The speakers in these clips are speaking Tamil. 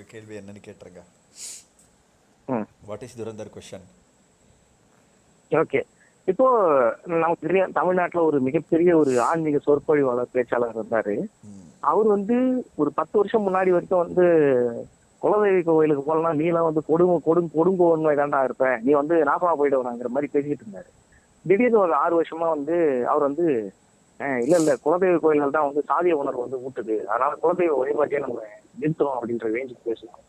கேள்வி என்னன்னு கேட்டுருங்க. ம். What is Durandhar question? Okay. இப்போ நமக்கு தெரியும் தமிழ்நாட்டுல ஒரு மிகப்பெரிய ஒரு ஆன்மீக சொற்பொழிவாளர் பேச்சாளர் இருந்தாரு. அவர் ஒரு 10 வருஷம் முன்னாடி வரைக்கும் குலதெய்வ கோயிலுக்கு போலாம், நீலாம் கொடுங்கோன்மை தாண்டா இருப்ப, நீ நாசமா போயிடுவாங்கிற மாதிரி பேசிட்டு இருந்தாரு. திடீர்னு ஒரு 6 வருஷமா அவர் இல்ல குலதெய்வ கோயில்கள் தான் சாதிய உணர்வு ஊட்டுது, அதனால குலதெய்வ வழிபாட்டையே நம்ம நிறுத்தணும் அப்படின்ற ரேஞ்சுக்கு பேசலாம்.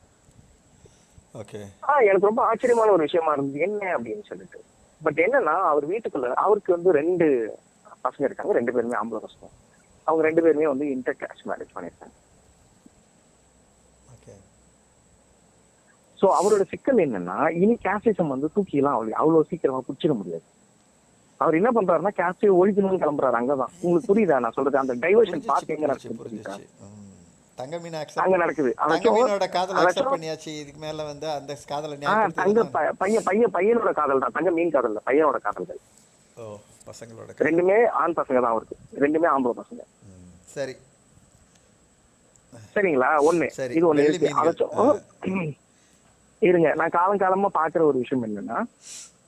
ஓகே. எனக்கு ரொம்ப ஆச்சரியமான ஒரு விஷயமா இருந்தது என்ன அப்படின்னு சொல்லிட்டு. பட் என்னன்னா, அவர் வீட்டுக்குள்ள அவருக்கு 2 பசங்க இருக்காங்க, 2 பேருமே ஆம்பளை பசங்க. அவங்க 2 பேருமே இன்டர் காஸ்ட் மேரேஜ் பண்ணிருக்காங்க. ஓகே. சோ அவரோட சிக்கல் என்னன்னா, இனி காஸ்டிசம் தூக்கிலாம் அவ்வளவு சீக்கிரமா பிடிச்சிட முடியாது. அவர் என்ன பண்றாருன்னா, காஸ்டே ஒழிக்கணும்னு கிளம்புறாரு. அங்கதான் உங்களுக்கு புரியுதா நான் சொல்றது? அந்த டைவர்ஷன் பார்ட் எங்க நடக்குது? அங்க நடக்குது. தங்கமீனோட காதல் அக்செப்ட் பண்ணியாச்சு. இதுக்கு மேல அந்த காதலை பையனோட காதல் தான், தங்க மீன் காதல், பையனோட காதல்கள். ஓ, பசங்களோட 2மே ஆண் பசங்க தான் அவருக்கு, 2மே ஆம்பளை பசங்க. சரி, சரிங்களா? இது ஒண்ணு இருக்கு. இருங்க, நான் காலமா பாக்குற ஒரு விஷயம் என்னன்னா,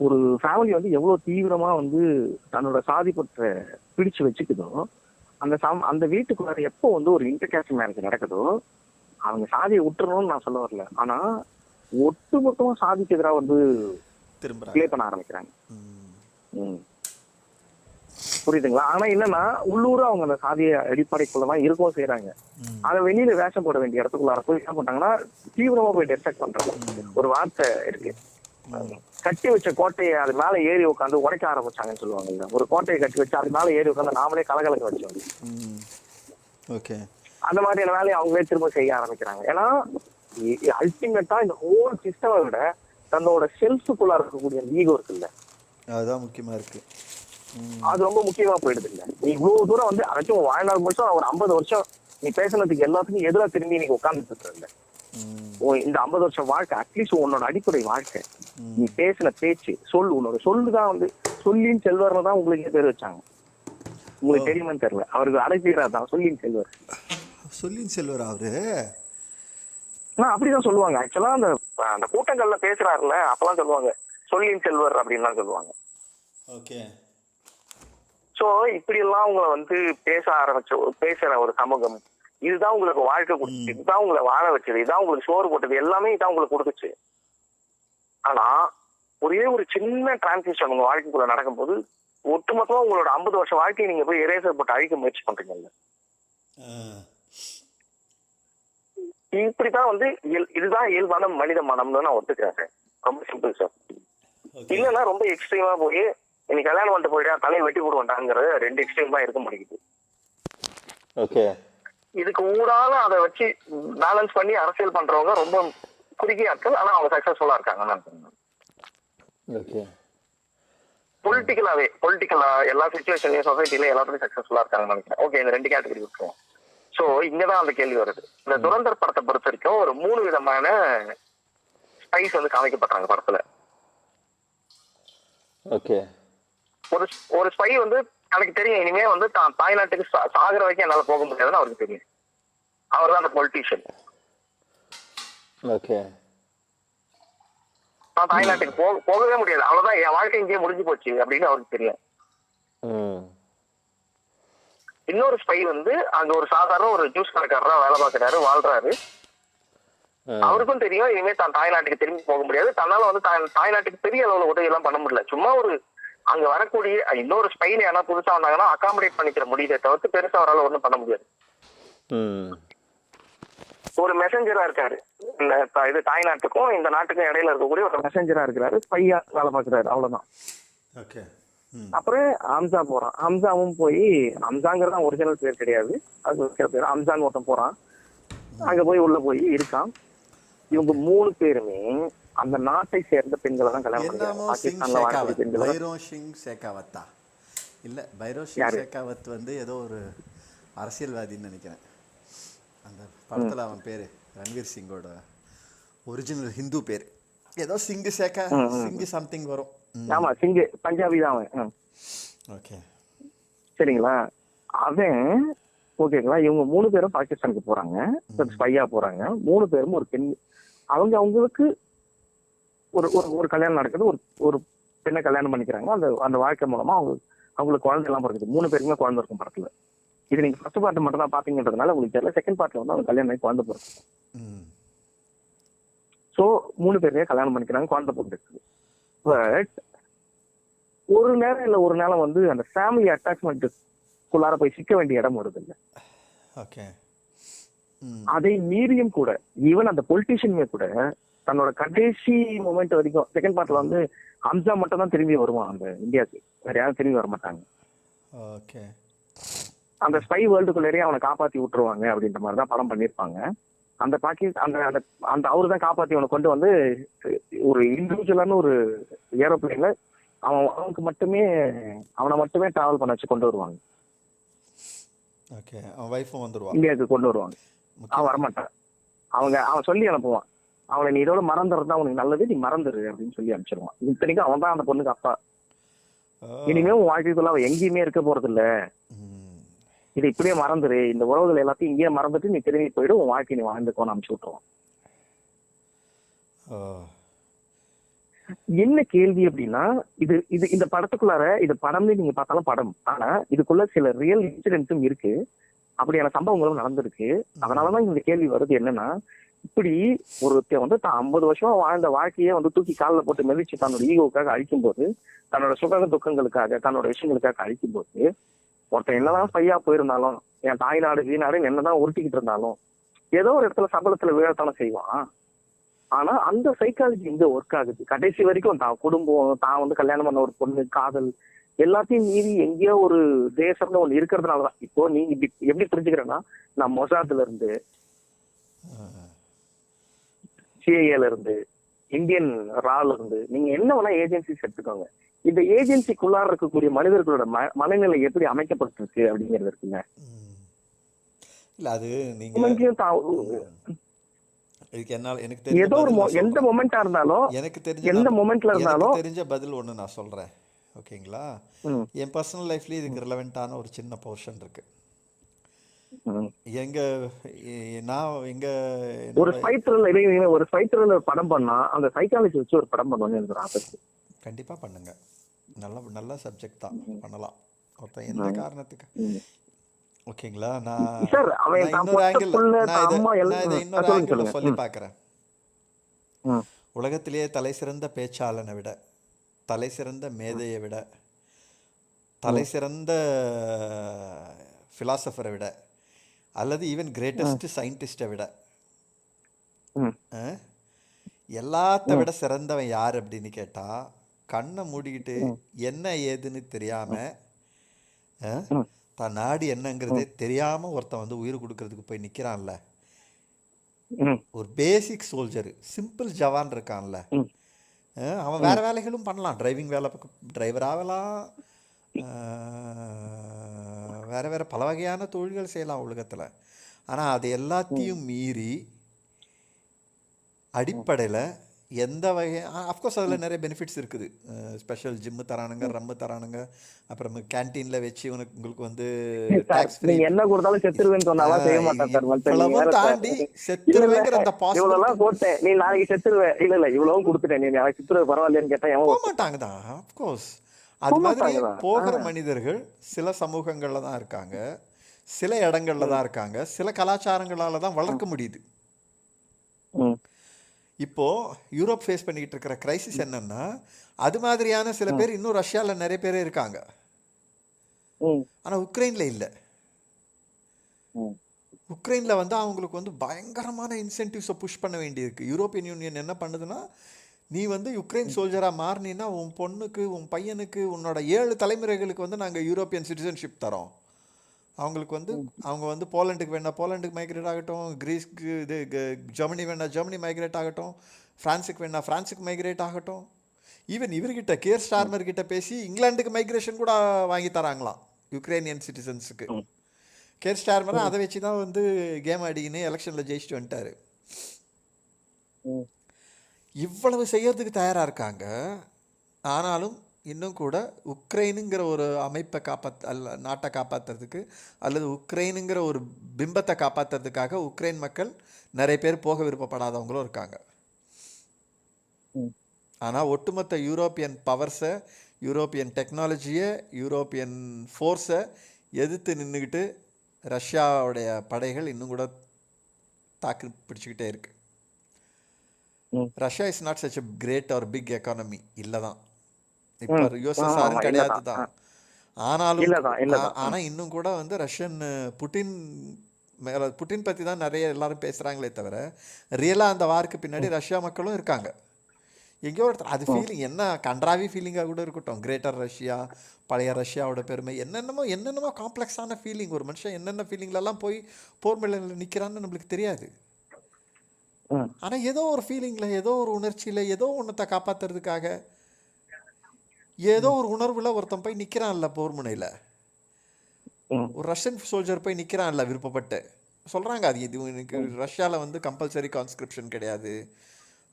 ஒரு ஃபேமிலி எவ்வளவு தீவிரமா தன்னோட சாதி பற்ற பிடிச்சு வச்சுக்குதோ, அந்த வீட்டுக்குள்ள எப்போ ஒரு இன்டர்காஸ்ட் மேரேஜ் நடக்குதோ, அவங்க சாதியை விட்டுறணும்னு நான் சொல்ல வரல, ஆனா ஒட்டுமொத்தமா சாதிக்கு எதிராக பிளே பண்ண ஆரம்பிக்கிறாங்க. புரியுதுங்களா? ஆனா என்னன்னா, உள்ளூர அவங்க அந்த சாதிய அடிப்படைக்குள்ளதான் இருக்கவும் செய்யறாங்க. அதை வெளியில வேஷம் போட வேண்டிய இடத்துக்குள்ளார போய் என்ன பண்றாங்கன்னா, தீவிரமா போய் டெஸ்ட்ராக்ட் பண்றாங்க. ஒரு வார்த்தை இருக்கு, கட்டி வச்ச கோட்டையை அது மேல ஏறி உட்காந்து உடைக்க ஆரம்பிச்சாங்கன்னு சொல்லுவாங்கல்ல. ஒரு கோட்டையை கட்டி வச்சு அது மேல ஏறி உட்காந்து நாமளே கலகலக்க வச்சோம். ஓகே. அந்த மாதிரியான வேலையை அவங்களே திரும்ப செய்ய ஆரம்பிக்கிறாங்க. ஏன்னா அல்டிமேட்டா இந்த ஹோல் சிஸ்டமை விட தன்னோட செல்ஃபுக்குள்ள இருக்கக்கூடிய ஈகோ இருக்குல்ல, அதுதான் முக்கியமா இருக்கு. அது ரொம்ப முக்கியமா போயிடுது. இல்ல நீ இவ்வளவு தூரம் அதாச்சும் வாழ்நாள் முடிச்சோம் ஒரு 50 வருஷம் நீ பேசினதுக்கு எல்லாத்துக்கும் எதிராக திரும்பி நீங்க உட்கார்ந்துட்டு இருக்க. இந்த 50 வருஷம் வாழ்க்கை, அட்லீஸ்ட் உன்னோட அடிப்படை வாழ்க்கை, நீ பேசின பேச்சு, உன்னோட சொல்லுதான் சொல்லின் செல்வர்னு தான் உங்களுக்கு பேர் வச்சாங்க. உங்களுக்கு தெரியுமான்னு தெரியல, அவருக்கு அடைக்கிறார் தான் சொல்லின் செல்வர். சொல்லின் செல்வர் அவரு அப்படிதான் சொல்லுவாங்க. ஆக்சுவலா அந்த கூட்டங்கள்ல பேசுறாருல, அப்பெல்லாம் சொல்லுவாங்க சொல்லின் செல்வர் அப்படின்னு சொல்லுவாங்க. ஓகே. சோ இப்படி எல்லாம் உங்களை பேசுற ஒரு சமூகம், இதுதான் உங்களுக்கு வாழ்க்கை கொடுத்துச்சு, இதுதான் உங்களை வாழ வச்சது, இதுதான் உங்களுக்கு சோறு போட்டது, எல்லாமே இதான் உங்களுக்கு கொடுத்துச்சு. ஆனா ஒரே ஒரு சின்ன டிரான்சிஷன் உங்க வாழ்க்கைக்குள்ள நடக்கும்போது ஒட்டுமொத்தமா உங்களோட 50 வருஷம் வாழ்க்கையை நீங்க போய் எரேசர் போட்டு அழிக்க முயற்சி பண்றீங்கல்ல. இப்படித்தான் இதுதான் இயல்பான மனித மனம்னு நான் ஒத்துக்கிறேன். ரொம்ப சிம்பிள் சார். இல்லைன்னா ரொம்ப எக்ஸ்ட்ரீமா போய் இன்னைக்கு கல்யாணம் பண்ணிட்டு போயிட்டா தலையை வெட்டி போடுவாண்டாங்கிறது 2 எக்ஸ்ட்ரீம் தான் இருக்க முடியுது. ஓகே. இதுக்கு ஊடால அதை வச்சு பேலன்ஸ் பண்ணி அரசியல் பண்றவங்க ரொம்ப குறுகிய ஆட்கள், ஆனா அவங்க சக்சஸ்ஃபுல்லா இருக்காங்க. பொலிட்டிக்கலா எல்லா சிச்சுவேஷன்லயும் சொசைட்டில எல்லாத்துலயும் சக்சஸ்ஃபுல்லா இருக்காங்கன்னு நினைக்கிறேன். ஓகே, இந்த 2 கேட்டகரி விட்டுருவோம். சோ இங்கதான் அந்த கேள்வி வருது. இந்த துரந்தர் படத்தை பொறுத்த வரைக்கும் ஒரு 3 விதமான ஸ்பைஸ் காமிக்கப்படுறாங்க படத்துல. ஓகே. ஒரு ஸ்பை எனக்கு தெரியும், இனிமே தான் தாய்நாட்டுக்கு சாகர வரைக்கும் என்னால போக முடியாதுன்னு அவருக்கு தெரியும். அவர் தான் அந்த பொலிட்டீஷியன். ஓகே. நான் தாய்நாட்டுக்கு போகவே முடியாது, அவ்வளவுதான், என் வாழ்க்கை இங்கேயே முடிஞ்சு போச்சு அப்படின்னு அவருக்கு தெரியும். இன்னொரு ஸ்பை அங்க ஒரு சாதாரண ஒரு ஜூஸ் கடைக்காரரா வேலை பார்க்கிறாரு, வாழ்றாரு. அவருக்கும் தெரியும் இனிமே தான் தாய்நாட்டுக்கு திரும்பி போக முடியாது, தன்னால தாய்நாட்டுக்கு பெரிய அளவுல உதவி எல்லாம் பண்ண முடியல. சும்மா அங்க வரக்கூடிய இன்னொரு ஸ்பைன் யாரா புதுசா வந்தாங்கன்னா அகாமடேட் பண்ணிக்கிற முடியதை தவிர்த்து பெருசா அவரால் ஒண்ணும் பண்ண முடியாது. ஒரு மெசஞ்சரா இருக்காரு, இது தாய்நாட்டுக்கும் இந்த நாட்டுக்கும் இடையில இருக்கக்கூடிய ஒரு மெசஞ்சரா இருக்கிறாரு, ஸ்பையா வேலை பார்க்கிறாரு, அவ்வளவுதான். அப்புறம் ஹம்சா போறான். ஹம்சாவும் போய், ஹம்சாங்கிறது ஒரிஜினல் பேர் கிடையாது, அது பேர் ஹம்சான்னு ஒருத்தன் போறான். அங்க போய் உள்ள போய் இருக்கான். இவங்க 3 பேருமே அந்த நாட்டை சேர்ந்த பெண்களை தான் கல்யாணம் பண்றாங்க. பாகிஸ்தான்ல வாழக்கூடிய பெண்கள். பைரோ சிங் ஷேகாவத்தா இல்ல, பைரோ சிங் ஷேகாவத் ஏதோ ஒரு அரசியல்வாதின்னு நினைக்கிறேன். அந்த படத்துல அவன் பேரு ரன்வீர் சிங்கோட ஒரிஜினல் ஹிந்து பேர் ஏதோ சிங்கு சேகா சிங்கு சம்திங் வரும். ஆமா, சிங்கு பஞ்சாபி தான் அவன். ஓகே. சரிங்களா? அவன் ஓகேங்களா. இவங்க 3 பேரும் பாகிஸ்தானுக்கு போறாங்க, ஸ்பையா போறாங்க. 3 பேரும் ஒரு பெண். அவங்களுக்கு ஒரு ஒரு ஒரு கல்யாணம் நடக்குது. ஒரு ஒரு பெண்ணை கல்யாணம் பண்ணிக்கிறாங்க. அந்த அந்த வாழ்க்கை மூலமா அவங்களுக்கு குழந்தை எல்லாம் பிறகுது. 3 பேருக்குமே குழந்தை இருக்கும் படத்துல. இது நீங்க ஃபர்ஸ்ட் பார்ட் மட்டும் தான் பாத்தீங்கன்றதுனால உங்களுக்கு தெரியல. செகண்ட் பார்ட்ல வந்து அவங்க கல்யாணம் ஆகி குழந்தை பிறகு. சோ 3 பேருமே கல்யாணம் பண்ணிக்கிறாங்க, குழந்தை பிறகு. பட் ஒரு நேரம் இல்ல ஒரு நேரம் வந்து அந்த ஃபேமிலி அட்டாச்மெண்ட்டுக்குள்ளார போய் சிக்க வேண்டிய இடம் வருது இல்ல. ஓகே. அதை மீறியும் கூட ஈவன் அந்த பொலிட்டீஷியனுமே கூட தன்னோட கடைசி மொமெண்ட் வரைக்கும் செகண்ட் பார்ட்ல வந்து ஹம்சா மட்டும் தான் திரும்பி வருவான் அந்த இந்தியாவுக்கு, வேற யாரும் திரும்பி வர மாட்டாங்க. ஓகே. அந்த ஸ்பை வேர்ல்டுக்குள்ளேயே அவனை காப்பாத்தி விட்டுருவாங்க அப்படின்ற மாதிரி தான் படம் பண்ணிருப்பாங்க. அந்த அந்த அந்த அவரு தான் காப்பாத்தி அவனை கொண்டு வந்து ஒரு இண்டிவிஜுவலான ஒரு ஏரோப்ளேன்ல அவனுக்கு மட்டுமே அவனை மட்டுமே டிராவல் பண்ண வச்சு கொண்டு வருவாங்க. ஓகே. அவன் வைஃபும் வந்துருவான், இந்தியாவுக்கு கொண்டு வருவாங்க. அவன் வரமாட்டான். அவன் சொல்லி அனுப்புவான், அவனை நீ இதோட மறந்துறது தான் உனக்கு நல்லது, நீ மறந்துரு அப்படின்னு சொல்லி அனுப்பிச்சிருவான். இத்தனைக்கும் அவன் தான் அந்த பொண்ணுக்கு அப்பா. இனிமே உன் வாழ்க்கைக்குள்ள அவன் எங்கேயுமே இருக்க போறது இல்ல, இது இப்படியே மறந்துரு, இந்த உறவுகள் எல்லாத்தையும் இங்கேயே மறந்துட்டு நீ திரும்பி போயிடு, உன் வாழ்க்கை நீ வாழ்ந்துக்கோன்னு அனுப்பிச்சு விட்டுருவான். என்ன கேள்வி அப்படின்னா, இது இது இந்த படத்துக்குள்ளார இது படம்னு நீங்க பார்த்தாலும் படம், ஆனா இதுக்குள்ள சில ரியல் இன்சிடென்ட்ஸும் இருக்கு, அப்படியான சம்பவங்களும் நடந்திருக்கு. அதனாலதான் இந்த கேள்வி வருது. என்னன்னா, இப்படி ஒருத்தர் வந்து தான் 50 வருஷமா வாழ்ந்த வாழ்க்கையே வந்து தூக்கி காலில் போட்டு மிதிச்சு தன்னோட ஈகோவுக்காக அழிக்கும் போது, தன்னோட சுக துக்கங்களுக்காக தன்னோட விஷயங்களுக்காக அழிக்கும் போது, ஒருத்தன் என்னதான் பையா போயிருந்தாலும், என் தாய்நாடு வீநாடு என்னதான் உருட்டிக்கிட்டு இருந்தாலும் ஏதோ ஒரு இடத்துல சபலத்துல விழத்தானே செய்வான். ஆனா அந்த சைக்காலஜி இங்க ஒர்க் ஆகுது. கடைசி வரைக்கும் தான் குடும்பம், தான் வந்து கல்யாணம் பண்ண ஒரு பொண்ணு, காதல் எல்லாத்தையும் மீறி எங்கேயோ ஒரு தேசம்னு ஒண்ணு இருக்கிறதுனாலதான். இப்போ நீங்க எப்படி புரிஞ்சுக்கிறேன்னா, நான் மொசாத்ல இருந்து, சிஐஏல இருந்து, இந்தியன் ரால இருந்து, நீங்க என்ன வேணா ஏஜென்சிஸ் எடுத்துக்கோங்க, இந்த ஏஜென்சிக்குள்ளார இருக்கக்கூடிய மனிதர்களோட மனநிலை எப்படி அமைக்கப்பட்டிருக்கு அப்படிங்கிறது இருக்குங்க. இல்ல அது நீங்க எனக்கு தெரிஞ்ச ஏதோ ஒரு எந்த மொமெண்டா இருந்தாலும், எனக்கு தெரிஞ்ச எந்த மொமெண்ட்ல இருந்தாலும் தெரிஞ்ச பதில் ஒண்ணு நான் சொல்றேன். ஓகேங்களா? என் பர்சனல் லைஃப்லயே இதுக்கு ரிலவெண்டான ஒரு சின்ன போர்ஷன் இருக்கு. ஒரு ஸ்பை த்ரில்லர் படம் பண்ணா அந்த சைக்காலஜி வச்சு ஒரு படம் பண்ணுவாங்க. எனக்கு ஆசை. கண்டிப்பா பண்ணுங்க, நல்ல சப்ஜெக்ட் தான், பண்ணலாம். ஒருத்தன் எந்த காரணத்துக்கு, ஓகேங்களா? நான் இன்னொரு ஆங்கிள் சொல்லி பார்க்கிறேன். உலகத்திலேயே தலை சிறந்த பேச்சாளனை விட, தலை சிறந்த மேதையை விட, தலை சிறந்த பிலாசபரை விட, அல்லது ஈவன் கிரேட்டஸ்ட் சயின்டிஸ்டை விட, எல்லாத்த விட சிறந்தவன் யார் அப்படின்னு கேட்டா, கண்ணை மூடிக்கிட்டு என்ன ஏதுன்னு தெரியாம, தான் நாடு என்னங்கிறதே தெரியாம ஒருத்தன் வந்து உயிர் கொடுக்கறதுக்கு போய் நிக்கிறான்ல, ஒரு பேசிக் சோல்ஜர், சிம்பிள் ஜவான் இருக்கான்ல, அவன் வேற வேலைகளும் பண்ணலாம், டிரைவிங் வேலை, டிரைவர் ஆகலாம், வேற வேற பல வகையான தொழில்கள் செய்யலாம் உலகத்துல. ஆனா அது எல்லாத்தையும் மீறி அடிப்படையில் எந்த வகை, அஃப்கோர்ஸ் அதில் நிறைய பெனிஃபிட்ஸ் இருக்குது. ஸ்பெஷல் ஜிம்மு தரானுங்க, ரம்மு தரானுங்க, அப்புறம் கேன்டீனில் வச்சு உங்களுக்கு வந்து டாக்ஸ் ஃப்ரீ, என்ன கொடுத்தாலும் செத்துருவேன்னு சொன்னாலும் செய்ய மாட்டேன். தாண்டி செத்துருவேங்கிற அந்த பாசிபிலிட்டி போட்டேன், நீ நாளைக்கு செத்துருவேன், இல்ல இவ்வளவும் கொடுத்துட்டேன், நீ நாளைக்கு செத்துருவே பரவாயில்லன்னு கேட்டா போக மாட்டாங்க தான். அஃப்கோர்ஸ் அது மாதிரி போகிற மனிதர்கள் சில சமூகங்கள்ல தான் இருக்காங்க, சில இடங்கள்ல தான் இருக்காங்க, சில கலாச்சாரங்களால தான் வளர்க்க முடியுது. இப்போ யூரோப் ஃபேஸ் பண்ணிக்கிட்டு இருக்கிற கிரைசிஸ் என்னன்னா, அது மாதிரியான சில பேர் இன்னும் ரஷ்யால நிறைய பேர் இருக்காங்க, ஆனா உக்ரைன்ல இல்ல. உக்ரைன்ல வந்து அவங்களுக்கு வந்து பயங்கரமான இன்சென்டிவ்ஸை புஷ் பண்ண வேண்டியிருக்கு. யூரோப்பியன் யூனியன் என்ன பண்ணுதுன்னா, நீ வந்து யுக்ரைன் சோல்ஜரா மாறினா உன் பொண்ணுக்கு, உன் பையனுக்கு, உன்னோட 7 தலைமுறைகளுக்கு வந்து நாங்கள் யூரோப்பியன் சிட்டிசன்ஷிப் தரோம். அவங்களுக்கு வந்து அவங்க வந்து போலண்டுக்கு வேணா போலண்டுக்கு மைக்ரேட் ஆகட்டும், கிரீஸ்க்கு இது ஜெர்மனி வேணா ஜெர்மனி மைக்ரேட் ஆகட்டும், ஃப்ரான்ஸுக்கு வேணா ஃப்ரான்ஸுக்கு மைக்ரேட் ஆகட்டும். ஈவன் இவர்கிட்ட கியர் ஸ்டார்மர் கிட்ட பேசி இங்கிலாந்துக்கு மைக்ரேஷன் கூட வாங்கி தராங்களாம் யுக்ரைனியன் சிட்டிசன்ஸுக்கு. கியர் ஸ்டார்மர் அதை வச்சு தான் வந்து கேம் ஆடிக்கின்னு எலெக்ஷனில் ஜெயிச்சுட்டு வந்துட்டாரு. இவ்வளவு செய்யறதுக்கு தயாராக இருக்காங்க. ஆனாலும் இன்னும் கூட உக்ரைனுங்கிற ஒரு அமைப்பை நாட்டை காப்பாற்றுறதுக்கு அல்லது உக்ரைனுங்கிற ஒரு பிம்பத்தை காப்பாற்றுறதுக்காக உக்ரைன் மக்கள் நிறைய பேர் போக விருப்பப்படாதவங்களும் இருக்காங்க. ம். ஆனால் ஒட்டுமொத்த யூரோப்பியன் பவர்ஸை, யூரோப்பியன் டெக்னாலஜியை, யூரோப்பியன் ஃபோர்ஸை எதிர்த்து நின்றுக்கிட்டு ரஷ்யாவுடைய படைகள் இன்னும் கூட தாக்கு பிடிச்சிக்கிட்டே இருக்கு. ம். Russia is not such a great or big economy இல்லை தான், இப்போ ம். யுஎஸ்எஸ்ஆர் ஆமா, கிடையாது இல்லதான். தான். ஆனாலும் இல்லதான். ஆனால் இன்னும் கூட வந்து ரஷ்யன் புட்டின் மேலே, புட்டின் பற்றி தான் நிறைய எல்லாரும் பேசுகிறாங்களே தவிர ரியலாக அந்த வாருக்கு பின்னாடி ரஷ்யா மக்களும் இருக்காங்க. எங்கேயோ ஒருத்தர் அது ஃபீலிங் என்ன கன்றாவி ஃபீலிங்காக கூட இருக்கட்டும், கிரேட்டர் ரஷ்யா, பழைய ரஷ்யாவோட பெருமை, என்னென்னமோ காம்ப்ளெக்ஸான ஃபீலிங். ஒரு மனுஷன் என்னென்ன ஃபீலிங்லலாம் போய் போர் மேலையில் நிற்கிறான்னு நம்மளுக்கு தெரியாது. ம். ஆனால் ஏதோ ஒரு ஃபீலிங்கில், ஏதோ ஒரு உணர்ச்சியில், ஏதோ ஒன்றத்தை காப்பாற்றுறதுக்காக, ஏதோ ஒரு உணர்வில் ஒருத்தன் போய் நிற்கிறான்ல போர் முனையில். ம். ஒரு ரஷ்யன் சோல்ஜர் போய் நிற்கிறான்ல விருப்பப்பட்டு. சொல்கிறாங்க அது இது எனக்கு ரஷ்யாவில் வந்து கம்பல்சரி கான்ஸ்கிரிப்ஷன் கிடையாது,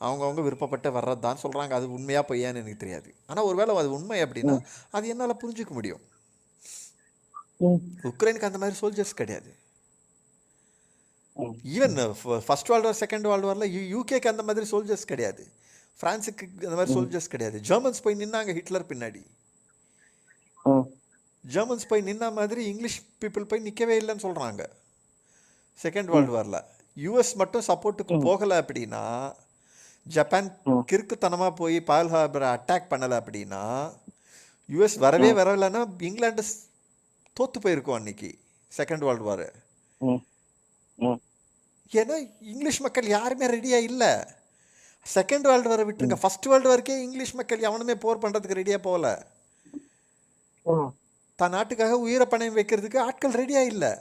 அவங்கவுங்க விருப்பப்பட்டு வர்றது தான் சொல்கிறாங்க. அது உண்மையாக பொய்யான்னு எனக்கு தெரியாது. ஆனால் ஒருவேளை அது உண்மை அப்படின்னா அது என்னால் புரிஞ்சிக்க முடியும். ம். உக்ரைனுக்கு அந்த மாதிரி சோல்ஜர்ஸ் கிடையாது. ம். Even first world war, second world வாரில் யூகேக்கு அந்த மாதிரி சோல்ஜர்ஸ் கிடையாது, ஃப்ரான்ஸுக்கு அந்த மாதிரி சோல்ஜர்ஸ் கிடையாது. ஜெர்மன்ஸ் போய் நின்னாங்க ஹிட்லர் பின்னாடி. ம். ஜெர்மன்ஸ் போய் நின்ன மாதிரி இங்கிலீஷ் பீப்புள் போய் நிற்கவே இல்லைன்னு சொல்கிறாங்க செகண்ட் வேர்ல்டு வாரில். யூஎஸ் மட்டும் சப்போர்ட்டுக்கு போகலை அப்படின்னா, ஜப்பான் கிறுக்குத்தனமாக போய் பார்ல் ஹார்பரை அட்டாக் பண்ணலை அப்படின்னா, யூஎஸ் வரலைன்னா இங்கிலாண்டு தோற்று போயிருக்கோம் அன்னைக்கு செகண்ட் வேர்ல்டு வார். ம். ம். ஏன்னா இங்கிலீஷ் மக்கள் யாருமே ரெடியாக இல்லை. செகண்ட் வேர்ல்டு வாரை விட்டுருங்க, ஃபர்ஸ்ட் வேர்ல்டு வார்க்கே இங்கிலீஷ் மக்கள் எவனுமே போர் பண்ணுறதுக்கு ரெடியாக போகல. ம். தான் நாட்டுக்காக உயிரை பணம் வைக்கிறதுக்கு ஆட்கள் ரெடியாக இல்லை.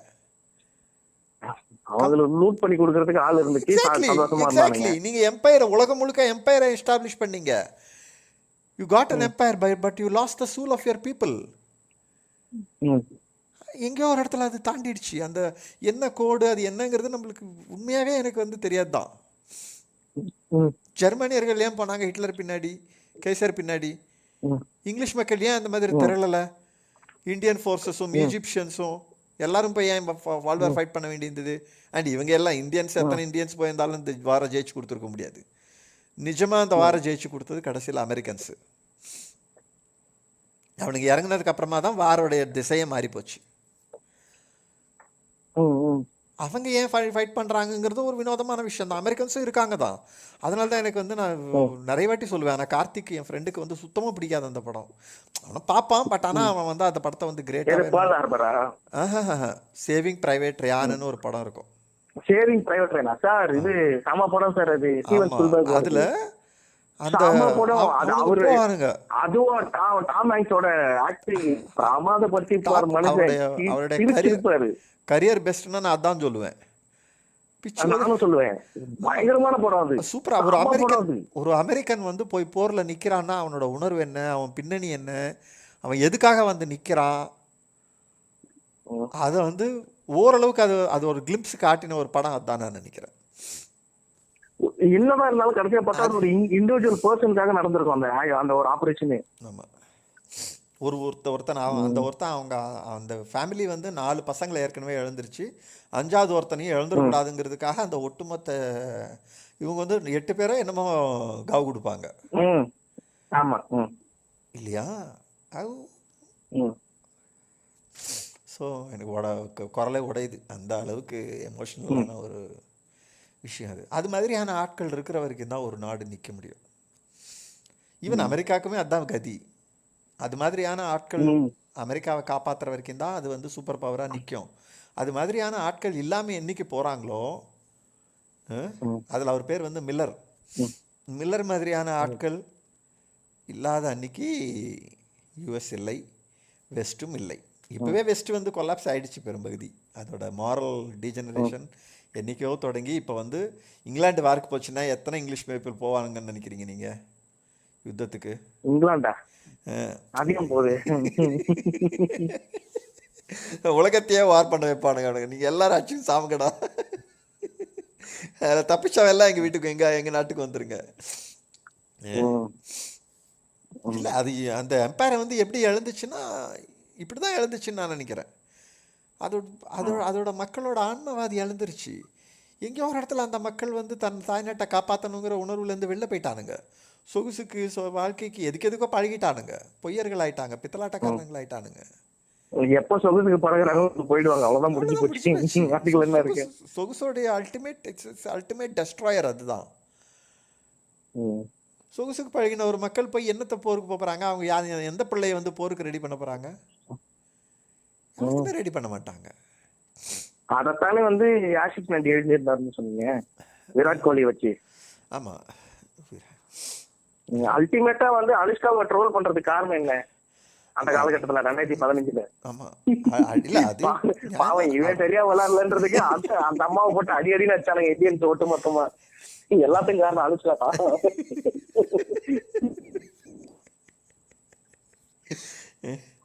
அவங்கள லூட் பண்ணி கொடுக்கறதுக்கு ஆள் இருந்துச்சு, சந்தோஷமா இருந்தாங்க. நீங்க எம்பையரை, உலகம் முழுக்க எம்பையரை எஸ்டாப்ளிஷ் பண்ணீங்க. You got an empire but you lost the soul of your people. ம். எங்கேயோ ஒரு இடத்துல அது தாண்டிடுச்சு. அந்த என்ன கோடு, அது என்னங்கிறது நம்மளுக்கு உண்மையாகவே எனக்கு வந்து தெரியாது தான். ம். ஜெர்மனியர்கள் ஏன் போனாங்க ஹிட்லர் பின்னாடி, கைசர் பின்னாடி? ம். இங்கிலீஷ் மக்கள் ஏன் அந்த மாதிரி திரளலை? இந்தியன் ஃபோர்ஸஸும் ஈஜிப்ஷியன்ஸும் எல்லாரும் போய் ஏன் வேர்ல்டு வார் ஃபைட் பண்ண வேண்டியிருந்தது? அண்ட் இவங்க எல்லாம் இந்தியன்ஸ், எத்தனை இந்தியன்ஸ் போயிருந்தாலும் இந்த வாரம் ஜெயிச்சு கொடுத்துருக்க முடியாது. நிஜமாக அந்த வாரம் ஜெயிச்சு கொடுத்தது கடைசியில் அமெரிக்கன்ஸு. அவனுக்கு இறங்குனதுக்கு அப்புறமா தான் வாரோடைய திசையை மாறி போச்சு. ம். ம். அவங்க ஏன் ஃபைட் பண்ணுறாங்கங்கிறது ஒரு வினோதமான விஷயம் தான். அமெரிக்கன்ஸும் இருக்காங்க தான். அதனால தான் எனக்கு வந்து நான் நிறைய வாட்டி சொல்லுவேன், ஆனால் கார்த்திக் என் ஃப்ரெண்டுக்கு வந்து சுத்தமாக பிடிக்காது அந்த படம். அவனை பார்ப்பான், பட் ஆனால் அவன் வந்து அந்த படத்தை வந்து சேவிங் பிரைவேட் ரயான்னு ஒரு படம் இருக்கும். Saving private ரயானா sir? இது சம படம் சார். அது ஸ்டீவன் ஸ்பீல்பர்க். அதுல அந்த பாருங்க, அதுவும் டாம் ஹாங்க்ஸோட ஆக்டிங் பிரமாதப்படுத்தி பாரு மனுஷன். அவருடைய கரியர் பெஸ்ட்னா நான் அதான் சொல்லுவேன். நானும் சொல்லுவேன், பயங்கரமான படம் அது. சூப்பரா. ஒரு அமெரிக்கன் வந்து போய் போர்ல நிக்கிறான்னா அவனோட உணர்வு என்ன, அவன் பின்னணி என்ன, அவன் எதுக்காக வந்து நிக்கிறான், அதை வந்து ஓரளவுக்கு அது ஒரு கிளிம்ஸ் காட்டின ஒரு படம். அதான் நான் நினைக்கிறேன். என்னதான் இருந்தாலும் கடைசியா பார்த்தா ஒரு இண்டிவிஜுவல் பர்சனுக்காக நடந்திருக்கும் அந்த ஒரு ஆபரேஷனே. ஆமா. ஒருத்தன் அவங்க அந்த ஃபேமிலி வந்து 4 பசங்களை ஏற்கனவே இழந்துருச்சு, 5வது ஒருத்தனையும் இழந்துடக்கூடாதுங்கிறதுக்காக அந்த ஒட்டுமொத்த இவங்க வந்து 8 பேரை என்னமோ காவு கொடுப்பாங்க. ஆமா இல்லையா? ஸோ எனக்கு குரலே உடையுது, அந்த அளவுக்கு எமோஷ்னலான ஒரு விஷயம் அது. அது மாதிரியான ஆட்கள் இருக்கிற வரைக்கும் தான் ஒரு நாடு நிற்க முடியும். ஈவன் அமெரிக்காவுக்குமே அதுதான் கதி. அது மாதிரியான ஆட்கள் அமெரிக்காவை காப்பாற்றுற வரைக்கும் தான் அது வந்து சூப்பர் பவராக நிற்கும். அது மாதிரியான ஆட்கள் இல்லாமல் என்னைக்கு போகிறாங்களோ, அதில் அவர் பேர் வந்து மில்லர் மாதிரியான ஆட்கள் இல்லாத அன்னைக்கு யூஎஸ் இல்லை, வெஸ்ட்டும் இல்லை. இப்போவே வெஸ்ட் வந்து கொலாப்ஸ் ஆகிடுச்சு பெரும்பகுதி. அதோட மாரல் டீஜெனரேஷன் என்றைக்கோ தொடங்கி இப்போ வந்து இங்கிலாந்து வார்க்கு போச்சுன்னா எத்தனை இங்கிலீஷ் பீப்புள் போவாங்கன்னு நினைக்கிறீங்க நீங்கள் யுத்தத்துக்கு? இங்கிலாண்டா அதிகம் போகுது. உலகத்தையே வார் பண்ண வைப்பானுங்க. நீங்கள் எல்லாரும் அச்சு சாமுங்கடா, தப்பிச்சவன் எல்லாம் எங்கள் வீட்டுக்கு எங்கள் நாட்டுக்கு வந்துருங்க. இல்லை அது அந்த எம்பையரை வந்து எப்படி எழுந்துச்சுன்னா இப்படி தான் எழுந்துச்சுன்னு நான் நினைக்கிறேன். அதோட அதோட மக்களோட ஆன்மவாதி எழுந்துருச்சு. எங்கேயோ ஒரு இடத்துல அந்த மக்கள் வந்து தன் தாய்நாட்டை காப்பாற்றணுங்கிற உணர்வுலேருந்து வெளில போயிட்டானுங்க. சொகுசுக்கு வாழ்க்கைக்கு எதுக்கோ பழகிட்டானுங்க. பொய்யர்கள் ஆயிட்டாங்க, பித்தலாட்டக்காரங்கள் ஆயிட்டானுங்க. எப்போ சொகுசுக்கு பழகுறாங்க போயிடுவாங்க, அவ்வளவுதான் முடிஞ்சு அவ்வளோதான் முடிஞ்சு போச்சு. போச்சு. நாட்டுக்குள்ள என்ன இருக்கு? சொகுசோடைய அல்டிமேட் டெஸ்ட்ராயர் அதுதான். ம். சொகுசுக்கு பழகின ஒரு மக்கள் போய் என்னத்தை போருக்கு போகிறாங்க? அவங்க எந்த பிள்ளைய வந்து போருக்கு ரெடி பண்ண போகிறாங்க? யாருக்குமே ரெடி பண்ண மாட்டாங்க. அதைத்தானே வந்து ஆஷிக் நண்டி எழுதியிருந்தாருன்னு சொன்னீங்க, விராட் கோலி வச்சு. ஆமாம். அல்டிமேட்டா வந்து அனுஷ்காவை ட்ரோல் பண்றதுக்கு காரணம் என்ன? அந்த காலகட்டத்துல 2015 ஆமாம். இல்லை அது பாவம் இவன் சரியா விளையாடலன்றதுக்கு அந்த அம்மாவை போட்டு அடி அடின்னு வச்சானுங்க இந்தியன்ஸ் ஒட்டு மொத்தமா. எல்லாத்துக்கும் காரணம் அனுஷ்கா தான்.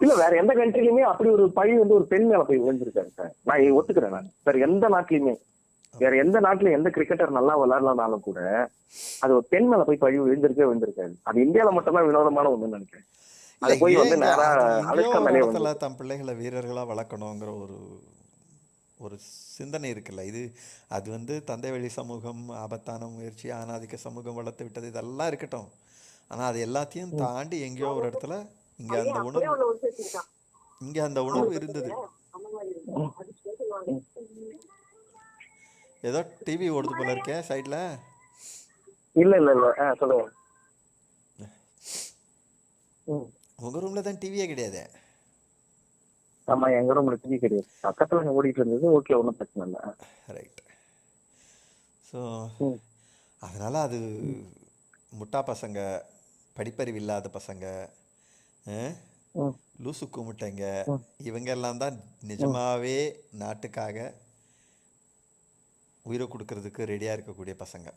இல்ல வேற எந்த கண்ட்ரிலுமே அப்படி ஒரு பழி வந்து ஒரு பெண் மேல போய் விழுந்திருக்காரு சார். நான் ஒத்துக்கிறேன். நான் வேற எந்த நாட்டிலுமே, வேற எந்த நாட்டுல எந்த கிரிக்கெட்டர் நல்லா விளையாடலனாலும் கூட அது ஒரு பெண் மேல போய் பழி விழுந்திருக்காது. அது இந்தியாவில மட்டும்தான் வினோதமான ஒண்ணுன்னு நினைக்கிறேன். அது போய் வந்து நேரா அனுஷ்கா மேலே வந்து தம் பிள்ளைகளை வீரர்களா வளர்க்கணுங்கிற ஒரு சிந்தனை இருக்குல்ல. அது வந்து தந்தை வழி சமூகம், ஆபத்தான முயற்சி, ஆணாதிக்க சமூகம் வளர்த்து விட்டது, இதெல்லாம் இருக்கட்டும். ஆனா அது எல்லாத்தையும் தாண்டி எங்கேயோ ஒரு இடத்துல இங்க அந்த உணர்வு இருந்தது. ஏதோ டிவி ஓடுது போல இருக்கே சைட்ல. இல்ல இல்ல இல்ல சொல்லுங்க. உங்க ரூம்ல தான் டிவியே கிடையாது. ஆமா, எங்க ரூம்ல டிவி கிடையாது. பக்கத்துல ஓடிட்டு இருந்தது. ஓகே, ஒன்றும் பிரச்சனை இல்லை. ரைட். ஸோ அதனால அது முட்டா பசங்க, படிப்பறிவு இல்லாத பசங்க, லூசு கும்பிட்டங்க, இவங்க எல்லாம் தான் நிஜமாவே நாட்டுக்காக உயிரை கொடுக்கறதுக்கு ரெடியாக இருக்கக்கூடிய பசங்க.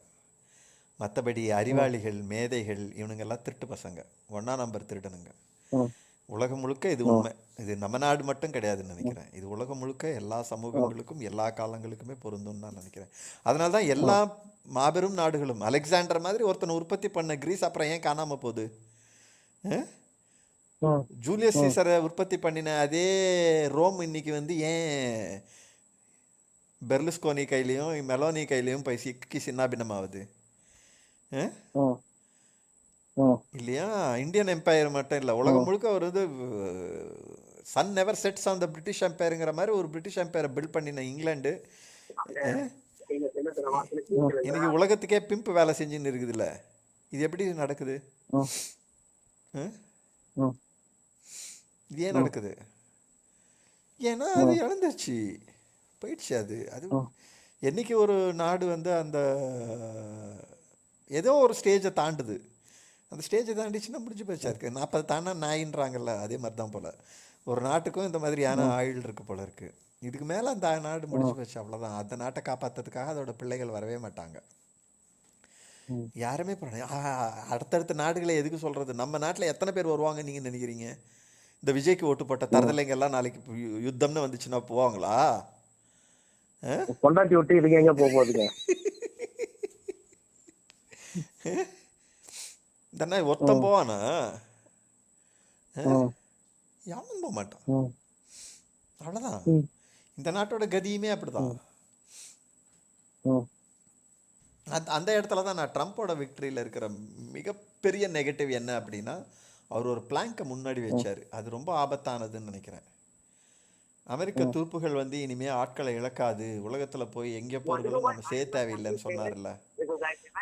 மற்றபடி அறிவாளிகள், மேதைகள், இவனுங்கெல்லாம் திருட்டு பசங்க, 1ஆம் நம்பர் திருடனுங்க. உலகம் முழுக்க இது உண்மை. இது நம்ம நாடு மட்டும் கிடையாதுன்னு நினைக்கிறேன். இது உலகம் முழுக்க எல்லா சமூகங்களுக்கும் எல்லா காலங்களுக்குமே பொருந்தும்னு நான் நினைக்கிறேன். அதனால தான் எல்லா மாபெரும் நாடுகளும், அலெக்சாண்டர் மாதிரி ஒருத்தனை உற்பத்தி பண்ண கிரீஸ் அப்புறம் ஏன் காணாமல் போகுது? ஜூலியஸ் சீசரை உற்பத்தி பண்ணின அதே ரோம் இன்னைக்கு வந்து ஏன் பெர்லுஸ்கோனி கையிலையும் மெலோனி கையிலையும் போய் சிக்கி சின்னாபின்னமாகுது இல்லையா? இந்தியன் எம்பையர் மட்டும் இல்லை, உலகம் முழுக்க ஒரு இது sun never sets on the British எம்பையருங்கிற மாதிரி ஒரு பிரிட்டிஷ் எம்பையரை பில்ட் பண்ணின இங்கிலாந்து இன்னைக்கு உலகத்துக்கே பிம்ப் வேலை செஞ்சுன்னு இருக்குதுல்ல. இது எப்படி நடக்குது? இது ஏன் நடக்குது? ஏன்னா அது இழந்துருச்சு, போயிடுச்சு. அது என்னைக்கு ஒரு நாடு வந்து அந்த ஏதோ ஒரு ஸ்டேஜை தாண்டுது, அந்த ஸ்டேஜை தாண்டிச்சுன்னா முடிஞ்சு போச்சா இருக்கு. 40 தாண்டா நாயின்றாங்கல்ல, அதே மாதிரி தான் போல் ஒரு நாட்டுக்கும் இந்த மாதிரியான ஆயுள் இருக்கு போல இருக்கு. இதுக்கு மேலே அந்த நாடு முடிஞ்சு போச்சு, அவ்வளோதான். அந்த நாட்டை காப்பாற்றுறதுக்காக அதோட பிள்ளைகள் வரவே மாட்டாங்க, யாருமே. அடுத்தடுத்த நாடுகளை எதுக்கு சொல்கிறது? நம்ம நாட்டில் எத்தனை பேர் வருவாங்க நீங்கள் நினைக்கிறீங்க? இந்த விஜய்க்கு ஓட்டு போட்ட தரதலைங்க எல்லாம் நாளைக்கு யுத்தம்னு வந்துச்சுன்னா போவாங்களா? கொண்டாட்டி விட்டு இதுங்க எங்க போகுதுங்க? இந்த ஒருத்தன் போவானா? யாரும் போக மாட்டான். அவ்வளோதான். இந்த நாட்டோட கதியுமே அப்படிதான். அந்த இடத்துல தான் நான் ட்ரம்ப்போட விக்டரியில் இருக்கிற மிகப்பெரிய நெகட்டிவ் என்ன அப்படின்னா, அவர் ஒரு பிளாங்கை முன்னாடி வச்சார். அது ரொம்ப ஆபத்தானதுன்னு நினைக்கிறேன். அமெரிக்க துருப்புகள் வந்து இனிமேல் ஆட்களை இழக்காது, உலகத்தில் போய் எங்கே போகிறதும் நம்ம செய்ய தேவையில்லைன்னு சொன்னார்ல.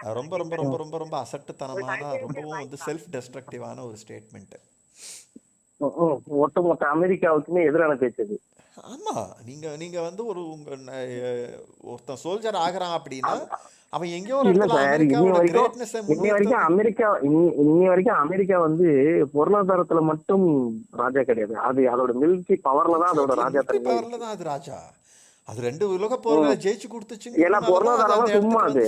அது ரொம்ப ரொம்ப ரொம்ப ரொம்ப ரொம்ப அசட்டுத்தனமான, ரொம்பவும் வந்து செல்ஃப் டெஸ்ட்ரக்டிவான ஒரு ஸ்டேட்மெண்ட்டு. ஒட்டுமொத்த அமெரிக்காவுக்குமே எதிரான பேச்சு. ஆமாம், நீங்கள் வந்து ஒருத்தன் சோல்ஜர் ஆகிறான் அப்படின்னா அவன் எங்கேயோ இன்னி வரைக்கும் அமெரிக்கா வந்து பொருளாதாரத்துல மட்டும் ராஜா கிடையாது, அது அதோட மிலிட்டரி பவர்ல தான் அதோட ராஜா. பவர்ல தான் அது ராஜா. அது 2 உலக போர்களை ஜெயிச்சு கொடுத்துச்சு. ஏன்னா பொருளாதாரம் சும்மா அது.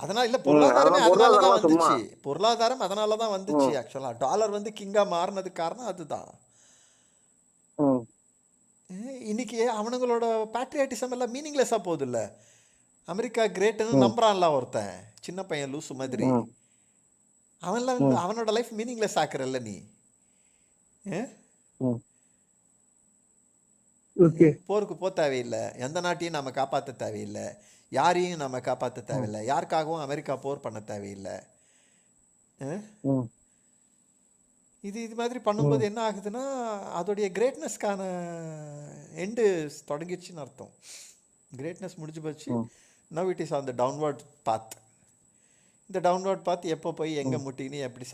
அதனால இல்ல, பொருளாதாரமே அதனாலதான் வந்துச்சு. பொருளாதாரம் அதனாலதான் வந்துச்சு. ஆக்சுவலா டாலர் வந்து கிங்கா மாறினதுக்கு காரணம் அதுதான். இன்னைக்கு அவனுங்களோட பேட்ரியாட்டிசம் எல்லாம் மீனிங்லெஸ்ஸா போகுது இல்ல. அமெரிக்கா கிரேட்னு நம்புறான்ல ஒருத்தன், சின்ன பையன் லூசு மாதிரி. அவனோட லைஃப் மீனிங்லெஸ் ஆக்குறல்ல நீ. போருக்கு போக தேவையில்லை, எந்த நாட்டையும் நம்ம காப்பாற்ற தேவையில்லை, யாரையும் நம்ம காப்பாற்ற தேவையில்லை, யாருக்காகவும் அமெரிக்கா போர் பண்ண தேவையில்லை. இது மாதிரி பண்ணும்போது என்ன ஆகுதுன்னா அதோடைய கிரேட்னஸ்க்கான எண்டு தொடங்கிடுச்சுன்னு அர்த்தம். கிரேட்னஸ் முடிஞ்சு போச்சு. Now it is on the downward path. இந்த டவுன்வர்ட் பாத் எப்போ போய் எங்கே முட்டின்னு எப்படி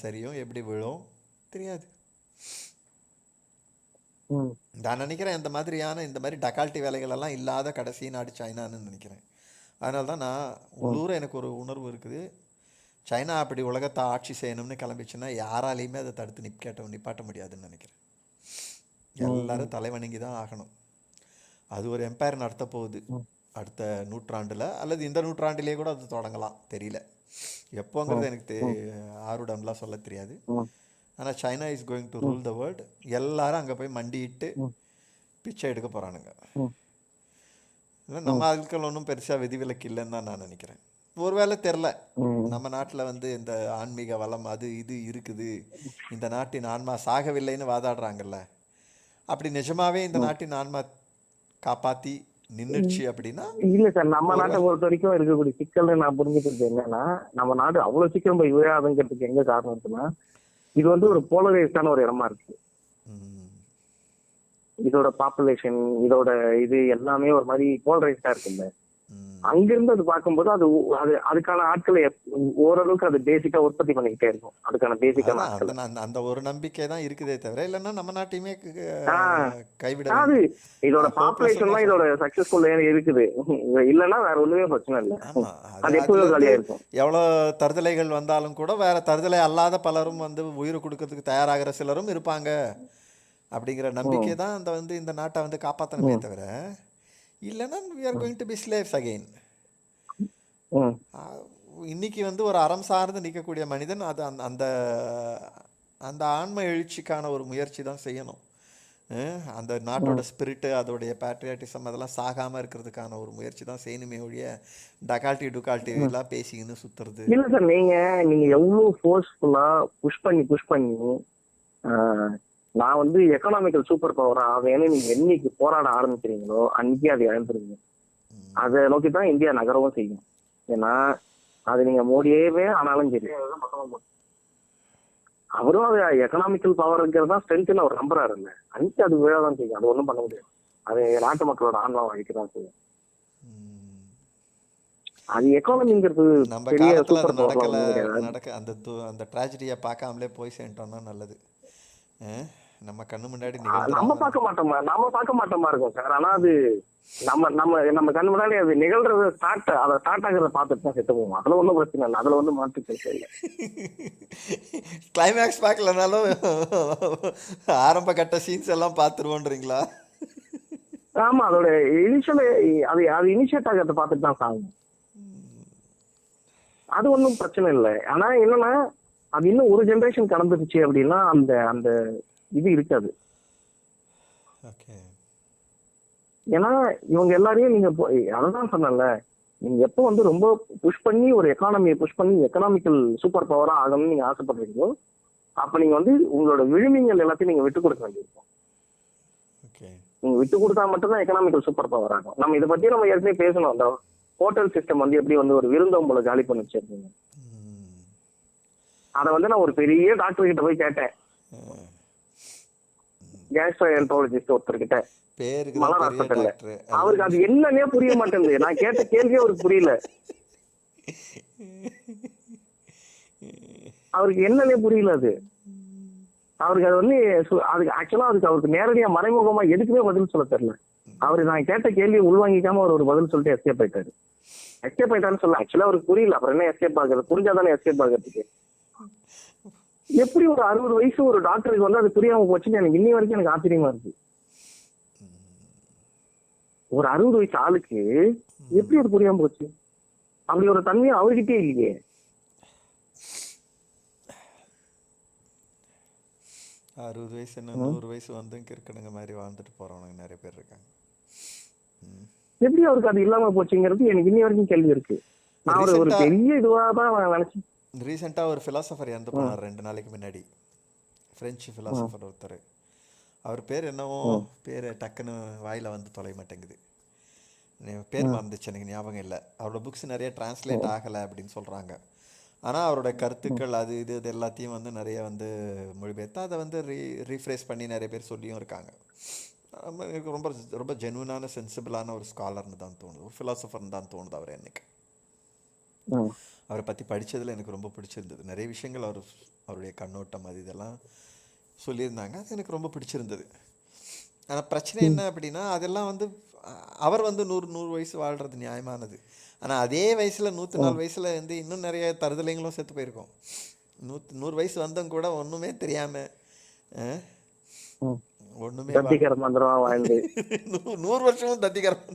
சரியும் எப்படி விழும் தெரியாது. நான் நினைக்கிறேன் இந்த மாதிரி டக்கால்ட்டி வேலைகளெல்லாம் இல்லாத கடைசி நாடு சைனான்னு நினைக்கிறேன். அதனால தான் நான் உள்ளூர எனக்கு ஒரு உணர்வு இருக்குது, சைனா அப்படி உலகத்தை ஆட்சி செய்யணும்னு கிளம்பிச்சுன்னா யாராலையுமே அதை தடுத்து நிப்பாட்ட முடியாதுன்னு நினைக்கிறேன். எல்லாரும் தலைவணங்கி தான் ஆகணும். அது ஒரு எம்பையர் நடத்த போகுது அடுத்த நூற்றாண்டில், அல்லது இந்த நூற்றாண்டிலே கூட அது தொடங்கலாம், தெரியல எப்போங்கிறது எனக்கு ஆர்வம்லாம் சொல்ல தெரியாது. ஆனால் China is going to rule the world. எல்லாரும் அங்கே போய் மண்டிட்டு பிச்சை எடுக்க போகிறானுங்க. இல்லை நம்ம ஆட்கள் ஒன்றும் பெருசாக விதிவிலக்கு இல்லைன்னு தான் நான் நினைக்கிறேன். ஒருவேளை தெரில, நம்ம நாட்டில் இந்த ஆன்மீக வளம் அது இது இருக்குது, இந்த நாட்டின் ஆன்மா சாகவில்லைன்னு வாதாடுறாங்கல்ல, அப்படி நிஜமாவே இந்த நாட்டின் ஆன்மா காப்பாற்றி நின்றுச்சு அப்படின்னா. இல்ல சார், நம்ம நாட்டை பொறுத்த வரைக்கும் இருக்கக்கூடிய சிக்கல் நான் புரிஞ்சுக்கிறது என்னன்னா, நம்ம நாடு அவ்வளவு சீக்கிரம் போய் விழாதுங்கிறதுக்கு எங்க காரணம் இருக்குன்னா, இது ஒரு போலரைஸ்டான ஒரு இடமா இருக்கு. இதோட பாப்புலேஷன், இதோட இது எல்லாமே ஒரு மாதிரி போலரைஸ்டா இருக்குல்ல. அங்கிருந்து அது பார்க்கும்போது அதுக்கான ஆட்களை ஓரளவுக்கு அது பேசிக்கா உற்பத்தி பண்ணிக்கிட்டே இருக்கும். அதுக்கான பேசிக்கான அந்த ஒரு நம்பிக்கை தான் இருக்குதே தவிர, இல்லைன்னா நம்ம நாட்டையுமே கைவிட. இதோட பாப்புலேஷன் இதோட சக்சஸ்ஃபுல் இருக்குது, இல்லைன்னா வேற ஒண்ணுமே பிரச்சனை இல்லை. அது எப்போதும் காலியா இருக்கும். எவ்வளவு தருதலைகள் வந்தாலும் கூட வேற தருதலை அல்லாத பலரும் உயிர் கொடுக்கறதுக்கு தயாராகிற சிலரும் இருப்பாங்க அப்படிங்கிற நம்பிக்கை தான் இந்த நாட்டை காப்பாற்றணுமே தவிர, இல்லைன்னா we are going to be slaves again. இன்னைக்கு ஒரு அறம் சார்ந்து நிற்கக்கூடிய மனிதன் அது அந்த அந்த ஆன்ம எழுச்சிக்கான ஒரு முயற்சி தான் செய்யணும். அந்த நாட்டோட ஸ்பிரிட்டு, அதோடைய பேட்ரியாட்டிசம் அதெல்லாம் சாகாமல் இருக்கிறதுக்கான ஒரு முயற்சி தான் செய்யணுமே ஒழிய டுகால்ட்டி எல்லாம் பேசிக்கின்னு சுற்றுறது இல்லை சார். நீங்க எவ்வளோ ஃபோர்ஸ்ஃபுல்லா புஷ் பண்ணி நான் எக்கனாமிக்கல் சூப்பர் பவரா வேணும் நீங்க என்னைக்கு போராட ஆரம்பிக்கிறீங்களோ அன்னைக்கு அதை இழந்துருங்க. அதை நோக்கிதான் இந்தியா நகரவும் செய்யும். ஏன்னா அது நீங்க மோடியவே ஆனாலும் சரி, அவரும் அது எக்கனாமிக்கல் பவர்ங்கிறதா ஸ்ட்ரென்த்னு அவர் நம்புறாரு இல்ல, அன்னைக்கு அது விழாதான் செய்யும். அது ஒண்ணும் பண்ண முடியாது. அது நாட்டு மக்களோட ஆன்மாவை அழிக்கதான் செய்யும். அது எக்கானமிங்கிறது பெரிய சூப்பர் பவர் நடக்க அந்த ட்ராஜடியை பார்க்காமலே போய் சேர்ந்தோம்னா நல்லது. நம்ம கண்ணு முன்னாடி நம்ம பார்க்க மாட்டோமா இருக்கும் சார். ஆனா அது நம்ம கண்ணு முன்னாடி அது நிகழ்றது ஸ்டார்ட் ஆகிறத பார்த்துட்டு தான் செத்து போவோம். அதுல ஒன்றும் பிரச்சனை இல்லை, அதுல மாற்று பிரச்சனை இல்லை. கிளைமேக்ஸ் பார்க்கலனாலும் ஆரம்ப கட்ட சீன்ஸ் எல்லாம் பார்த்துருவோன்றீங்களா? ஆமா, அதோட இனிஷியல் அது இனிஷியேட் ஆகிறத பார்த்துட்டு தான் சாகும். அது ஒன்றும் பிரச்சனை இல்லை. ஆனா என்னன்னா அது இன்னும் ஒரு ஜெனரேஷன் கடந்துருச்சு அப்படின்னா அந்த அந்த இது இருக்காது. ஏன்னா இவங்க எல்லாரையும் நீங்க அதான் சொன்னல, நீங்க எப்போ ரொம்ப புஷ் பண்ணி ஒரு எக்கானமியை புஷ் பண்ணி எக்கனாமிக்கல் சூப்பர் பவரா ஆகணும்னு நீங்க ஆசைப்படுறீங்களோ, அப்ப நீங்க உங்களோட விழுமியங்கள் எல்லாத்தையும் நீங்க விட்டு கொடுக்க வேண்டியிருக்கும். நீங்க விட்டு கொடுத்தா மட்டும்தான் எக்கனாமிக்கல் சூப்பர் பவர் ஆகும். நம்ம இதை பத்தி நம்ம ஏற்கனவே பேசணும். அந்த ஹோட்டல் சிஸ்டம் எப்படி ஒரு விருந்தோம்பல காலி பண்ணிச்சு அப்படின்னு. அதை நான் ஒரு பெரிய டாக்டர் கிட்ட போய் கேட்டேன், கேஸ்ட்ரோஎன்ட்ரோலஜிஸ்ட் ஒருத்தர்கிட்ட மலர் ஹாஸ்பிட்டல்ல. அவருக்கு அது என்னன்னே புரிய மாட்டேங்குது. நான் கேட்ட கேள்வியே அவருக்கு புரியல. அவருக்கு என்னன்னே புரியல. அவருக்கு அதுக்கு ஆக்சுவலா அவருக்கு நேரடியா மறைமுகமா எதுக்குமே பதில் சொல்ல தெரியல. அவரு நான் கேட்ட கேள்வியை உள்வாங்கிக்காம அவர் ஒரு பதில் சொல்லிட்டு எஸ்கேப் ஆயிட்டாரு. எஸ்கேப் ஆயிட்டாருன்னு சொல்ல, ஆக்சுவலா அவருக்கு புரியல. அப்புறம் என்ன எஸ்கேப் ஆகுறது? புரிஞ்சாதானே எஸ்கேப் ஆகிறதுக்கு. எப்படி ஒரு 60 வயசு ஒரு டாக்டருக்கு அது புரியாம போச்சுன்னு எனக்கு இன்னி வரைக்கும் எனக்கு ஆச்சரியமா இருக்கு. ஒரு 60 வயசு ஆளுக்கு எப்படி அது புரியாம போச்சு? அப்படி ஒரு தன்மையை அவர்கிட்டே இல்லையே. 60 வயசு என்ன 100 வயசு கிறுக்கணுங்க மாதிரி வாழ்ந்துட்டு போறவங்க நிறைய பேர் இருக்காங்க. எப்படி அவருக்கு அது இல்லாம போச்சுங்கிறது எனக்கு இன்னி வரைக்கும் கேள்வி இருக்கு. நான் ஒரு பெரிய இதுவா தான் நினைச்சேன். ரீசெண்டாக ஒரு ஃபிலாசபர் இறந்து ம் போனார் 2 நாளைக்கு முன்னாடி. ஃப்ரெஞ்சு ம் ஃபிலாசபர் ஒருத்தர். அவர் பேர் என்னவோ, ம் பேர் டக்குன்னு வாயில் வந்து தொலைய மாட்டேங்குது. பேர் ம் மறந்துச்சு, எனக்கு ஞாபகம் இல்லை. அவரோட புக்ஸ் நிறைய டிரான்ஸ்லேட் ம் ஆகலை அப்படின்னு சொல்கிறாங்க. ஆனால் அவரோட ம் கருத்துக்கள் அது இது எல்லாத்தையும் வந்து நிறைய வந்து மொழிபெயர்த்து அதை வந்து ரீஃப்ரேஸ் பண்ணி நிறைய பேர் சொல்லியும் இருக்காங்க. எனக்கு ரொம்ப ரொம்ப ஜென்யூனான சென்சிபிளான ஒரு ஸ்காலர்னு தான் தோணுது, ஒரு ஃபிலாசபர்னு தான் தோணுது அவர். எனக்கு ம் அவரை பற்றி படித்ததில் எனக்கு ரொம்ப பிடிச்சிருந்தது. நிறைய விஷயங்கள் அவருடைய கண்ணோட்டம் அது இதெல்லாம் சொல்லியிருந்தாங்க, அது எனக்கு ரொம்ப பிடிச்சிருந்தது. ஆனால் பிரச்சனை என்ன அப்படின்னா, அதெல்லாம் வந்து அவர் வந்து 100 வயசு வாழ்கிறது நியாயமானது. ஆனால் அதே வயசில் 104 ம் வயசில் வந்து இன்னும் நிறைய தருதலைங்களும் செத்து போயிருக்கோம். 100 வயசு வந்தவங்க கூட ஒன்றுமே தெரியாமல், ம் ஒன்றுமே தத்திகர மந்திரமா வாழ்ந்து 100 வருஷமும் தத்திகரம்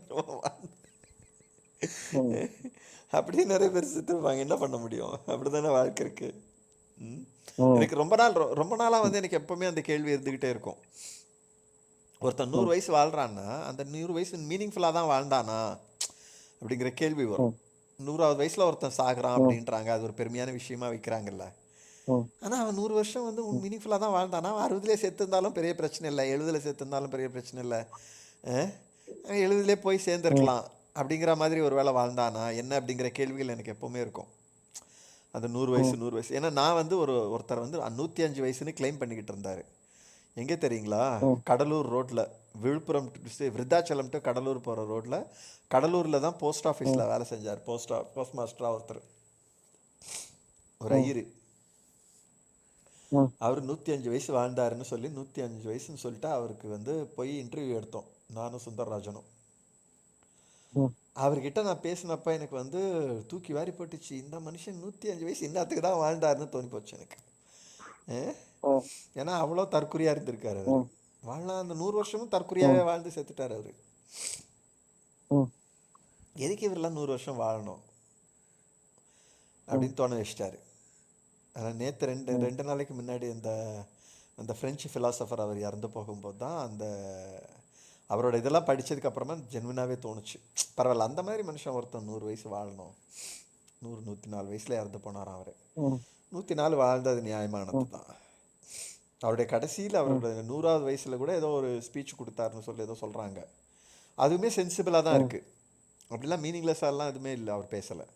ம் அப்படியே நிறைய பேர் செத்துருப்பாங்க. என்ன பண்ண முடியும்? அப்படி தானே வாழ்க்கை இருக்கு. ம். ம் எனக்கு ரொம்ப நாளாக வந்து எனக்கு எப்போவுமே அந்த கேள்வி இருந்துக்கிட்டே இருக்கும். ஒருத்தன் 100 ம் வயசு வாழ்கிறான்னா அந்த 100 வயசு மீனிங்ஃபுல்லாக தான் வாழ்ந்தானா அப்படிங்கிற கேள்வி வரும். ம் 100வது வயசில் ஒருத்தன் சாகுறான் ம் அப்படின்றாங்க, அது ஒரு பெருமையான விஷயமா வைக்கிறாங்கல்ல. ம் ஆனால் அவன் 100 வருஷம் வந்து ம் மீனிங்ஃபுல்லாக தான் வாழ்ந்தானா? 60லே செத்து இருந்தாலும் பெரிய பிரச்சனை இல்லை, 70ல் செத்து இருந்தாலும் பெரிய பிரச்சனை இல்லை, 70லே போய் ம் சேர்ந்துருக்கலாம் அப்படிங்கிற மாதிரி ஒரு வேளை வாழ்ந்தானா என்ன அப்படிங்கிற கேள்விகள் எனக்கு எப்போவுமே இருக்கும். அந்த 100 வயசு. ஏன்னா நான் வந்து ஒருத்தர் வந்து 105 வயசுன்னு கிளைம் பண்ணிக்கிட்டு இருந்தார். எங்கே தெரியுங்களா? ம் கடலூர் ரோட்டில், விழுப்புரம் விருத்தாச்சலம் டு கடலூர் போகிற ரோட்டில், கடலூரில் தான் போஸ்ட் ஆஃபீஸில் வேலை செஞ்சார். போஸ்ட் மாஸ்டராக ஒருத்தர், ஒரு ம் ஐயரு. ம் அவர் 105 வயசு வாழ்ந்தாருன்னு சொல்லி 105 வயசுன்னு சொல்லிட்டு அவருக்கு வந்து போய் இன்டர்வியூ எடுத்தோம், நானும் சுந்தரராஜனும். ம் அவர்கிட்ட நான் பேசினப்ப எனக்கு வந்து தூக்கி வாரி போட்டுச்சு. இந்த மனுஷன் 105 வயசு இன்னத்துக்கு தான் வாழ்ந்தாருன்னு தோணி போச்சு எனக்கு. ம் ஏன்னா அவ்வளோ தற்குறியாக இருந்திருக்காரு அவர். ம் வாழலாம் அந்த 100 வருஷமும் தற்குறியாகவே வாழ்ந்து செத்துட்டார் அவர். ம் எதுக்கு இவரெல்லாம் 100 வருஷம் வாழணும் அப்படின்னு தோண வச்சிட்டாரு. ஆனால் நேற்று ரெண்டு நாளைக்கு முன்னாடி அந்த ஃப்ரெஞ்சு ஃபிலாசபர் அவர் இறந்து போகும்போது தான் அவரோட இதெல்லாம் படித்ததுக்கு அப்புறமா ஜென்வினாகவே தோணுச்சு, பரவாயில்ல அந்த மாதிரி மனுஷன் ஒருத்தன் 100 வயசு வாழணும். 104 வயசில் இறந்து போனாராம் அவர். 104 வாழ்ந்தது நியாயமானது தான். அவருடைய கடைசியில் அவரோட 100வது வயசில் கூட ஏதோ ஒரு ஸ்பீச் கொடுத்தாருன்னு சொல்லி ஏதோ சொல்கிறாங்க. அதுவுமே சென்சிபிளாக தான் இருக்குது, அப்படிலாம் மீனிங்லெஸ்ஸாலாம் எதுவுமே இல்லை அவர் பேசலை.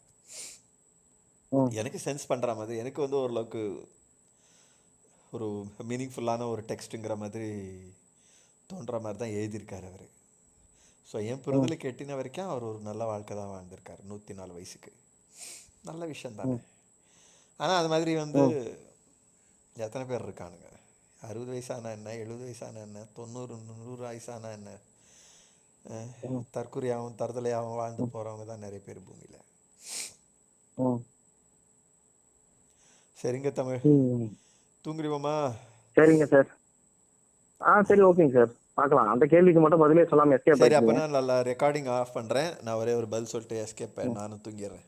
எனக்கு சென்ஸ் பண்ணுற மாதிரி, எனக்கு வந்து ஓரளவுக்கு ஒரு மீனிங்ஃபுல்லான ஒரு டெக்ஸ்ட்டுங்கிற மாதிரி தோன்ற மாதிரி தான் எழுதியிருக்கார் அவர். ஸோ என் புரிதலுக்கு எட்டின வரைக்கும் அவர் ஒரு நல்ல வாழ்க்கை தான் வாழ்ந்திருக்கார் 104 வயசுக்கு. நல்ல விஷயம் தானே. ஆனால் அது மாதிரி வந்து எத்தனை பேர் இருக்கானுங்க? 60 வயசானா என்ன, 70 வயசானா என்ன, 90 வயசானா என்ன, தற்குறியாகவும் தருதலையாகவும் வாழ்ந்து போகிறவங்க தான் நிறைய பேர் பூமியில். சரிங்க தமிழ், தூங்குறிவோமா? சரிங்க சார். சரி, ஓகேங்க சார், பார்க்கலாம். அந்த கேள்விக்கு மட்டும் பதிலே சொல்லாம எஸ்கேப் சரி, அப்போ ஆயிடுங்க. நான் நல்லா ரெக்கார்டிங் ஆஃப் பண்ணுறேன். நான் ஒரே ஒரு பதில் சொல்லிட்டு எஸ்கேப் நானும் தூங்கிடுறேன்.